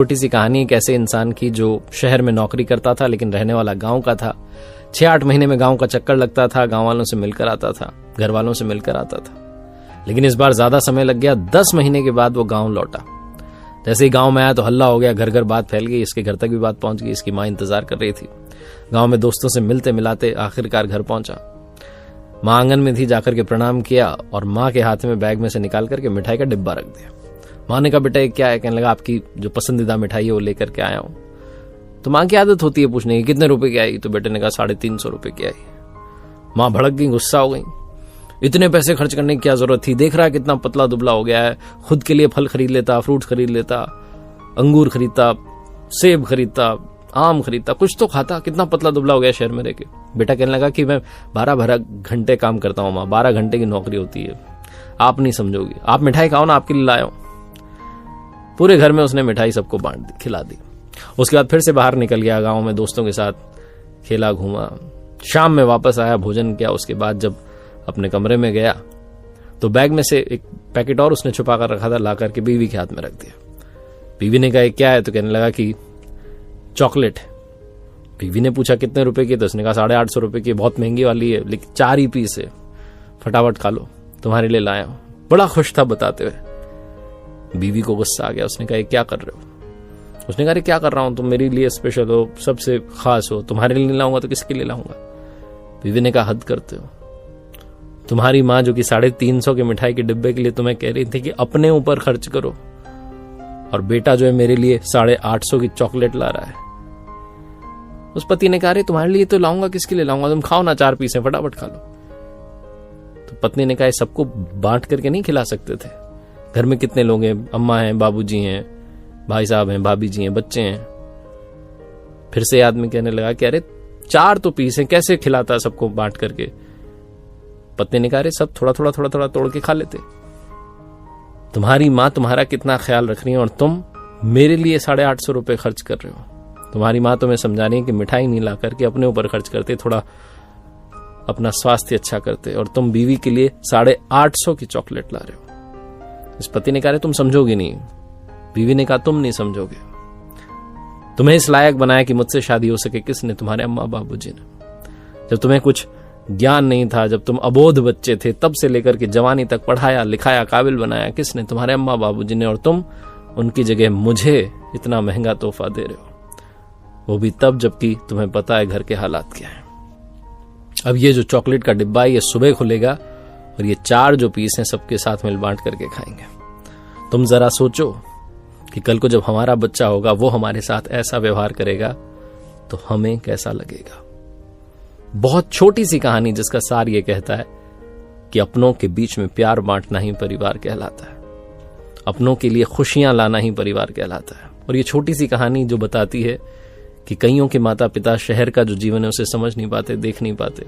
छोटी सी कहानी एक ऐसे इंसान की जो शहर में नौकरी करता था लेकिन रहने वाला गांव का था। 6-8 महीने में गांव का चक्कर लगता था, गांव वालों से मिलकर आता था, घर वालों से मिलकर आता था। लेकिन इस बार ज्यादा समय लग गया। 10 महीने के बाद वो गांव लौटा। जैसे ही गांव में आया तो हल्ला हो गया, घर घर बात फैल गई। इसके घर तक भी बात पहुंच गई। इसकी मां इंतजार कर रही थी। गांव में दोस्तों से मिलते मिलाते आखिरकार घर पहुंचा। मां आंगन में थी, जाकर के प्रणाम किया और मां के हाथ में बैग में से निकाल करके मिठाई का डिब्बा रख दिया। मां ने कहा, बेटा ये क्या है? कहने लगा, आपकी जो पसंदीदा मिठाई है वो लेकर के आया हूं। तो मां की आदत होती है पूछने की, कितने रुपए की आई? तो बेटे ने कहा 350 रुपए की आई। मां भड़क गई, गुस्सा हो गई। इतने पैसे खर्च करने की क्या जरूरत थी? देख रहा है कितना पतला दुबला हो गया है। खुद के लिए फल खरीद लेता, फ्रूट खरीद लेता, अंगूर खरीदता, सेब खरीदता, आम खरीदता, कुछ तो खाता। कितना पतला दुबला हो गया शहर में रह के। बेटा कहने लगा कि मैं 12 घंटे काम करता हूं मां, 12 घंटे की नौकरी होती है, आप नहीं समझोगी। आप मिठाई खाओ ना, आपके लिए लाया हूं। पूरे घर में उसने मिठाई सबको बांट दी, खिला दी। उसके बाद फिर से बाहर निकल गया, गांव में दोस्तों के साथ खेला घूमा। शाम में वापस आया, भोजन किया। उसके बाद जब अपने कमरे में गया तो बैग में से एक पैकेट और उसने छुपा कर रखा था, ला करके बीवी के हाथ में रख दिया। बीवी ने कहा, क्या है? तो कहने लगा कि चॉकलेट। बीवी ने पूछा कितने रुपए की? तो उसने कहा 850 रुपए की, बहुत महंगी वाली है, लेकिन 4 ही पीस है, फटाफट खा लो, तुम्हारे लिए लाया हूं। बड़ा खुश था बताते हुए। बीवी को गुस्सा आ गया। उसने कहा, क्या कर रहे हो? उसने कहा, क्या कर रहा हूं, तुम मेरे लिए स्पेशल हो, सबसे खास हो, तुम्हारे लिए लाऊंगा तो किसके लिए लाऊंगा? बीवी ने कहा, हद करते हो। तुम्हारी मां जो कि 350 के मिठाई के डिब्बे के लिए तुम्हें कह रही थी कि अपने ऊपर खर्च करो, और बेटा जो है मेरे लिए 850 की चॉकलेट ला रहा है। उस पति ने कहा, तुम्हारे लिए तो लाऊंगा, किसके लिए लाऊंगा? तुम खाओ ना, 4 पीस है, फटाफट खा लो। तो पत्नी ने कहा, सबको बांट करके नहीं खिला सकते थे? घर में कितने लोग हैं? अम्मा हैं, बाबूजी हैं, भाई साहब हैं, भाभी जी हैं, बच्चे हैं। फिर से आदमी कहने लगा कि अरे 4 तो पीस हैं, कैसे खिलाता सबको बांट करके? पत्नी ने कहा, सब थोड़ा थोड़ा तोड़ के खा लेते। तुम्हारी मां तुम्हारा कितना ख्याल रख रही है और तुम मेरे लिए 850 रुपए खर्च कर रहे हो। तुम्हारी मां तुम्हें समझा रही है कि मिठाई नहीं ला करके अपने ऊपर खर्च करते, थोड़ा अपना स्वास्थ्य अच्छा करते, और तुम बीवी के लिए 850 की चॉकलेट ला रहे हो। इस पति ने कहा, तुम समझोगे नहीं। बीवी ने कहा, तुम नहीं समझोगे। तुम्हें इस लायक बनाया कि मुझसे शादी हो सके किसने? तुम्हारे अम्मा बाबूजी ने। जब तुम्हें कुछ ज्ञान नहीं था, जब तुम अबोध बच्चे थे, तब से लेकर के जवानी तक पढ़ाया लिखाया, काबिल बनाया किसने? तुम्हारे अम्मा बाबूजी ने। और तुम उनकी जगह मुझे इतना महंगा तोहफा दे रहे हो, वो भी तब जबकि तुम्हें पता है घर के हालात क्या है। अब ये जो चॉकलेट का डिब्बा है ये सुबह खुलेगा और ये 4 जो पीस हैं सबके साथ मिल बांट करके खाएंगे। तुम जरा सोचो कि कल को जब हमारा बच्चा होगा वो हमारे साथ ऐसा व्यवहार करेगा तो हमें कैसा लगेगा। बहुत छोटी सी कहानी जिसका सार ये कहता है कि अपनों के बीच में प्यार बांटना ही परिवार कहलाता है, अपनों के लिए खुशियां लाना ही परिवार कहलाता है। और ये छोटी सी कहानी जो बताती है कि कईयों के माता पिता शहर का जो जीवन है उसे समझ नहीं पाते, देख नहीं पाते।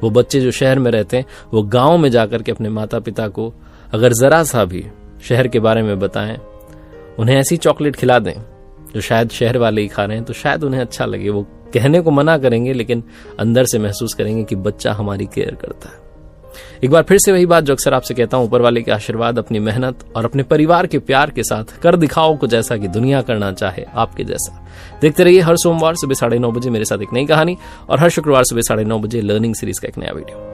वो बच्चे जो शहर में रहते हैं वो गांव में जाकर के अपने माता पिता को अगर जरा सा भी शहर के बारे में बताएं, उन्हें ऐसी चॉकलेट खिला दें जो शायद शहर वाले ही खा रहे हैं, तो शायद उन्हें अच्छा लगे। वो कहने को मना करेंगे लेकिन अंदर से महसूस करेंगे कि बच्चा हमारी केयर करता है। एक बार फिर से वही बात जो अक्सर आपसे कहता हूं, ऊपर वाले के आशीर्वाद, अपनी मेहनत और अपने परिवार के प्यार के साथ कर दिखाओ कुछ ऐसा कि दुनिया करना चाहे आपके जैसा। देखते रहिए हर सोमवार सुबह 9:30 बजे मेरे साथ एक नई कहानी, और हर शुक्रवार सुबह 9:30 बजे लर्निंग सीरीज का एक नया वीडियो।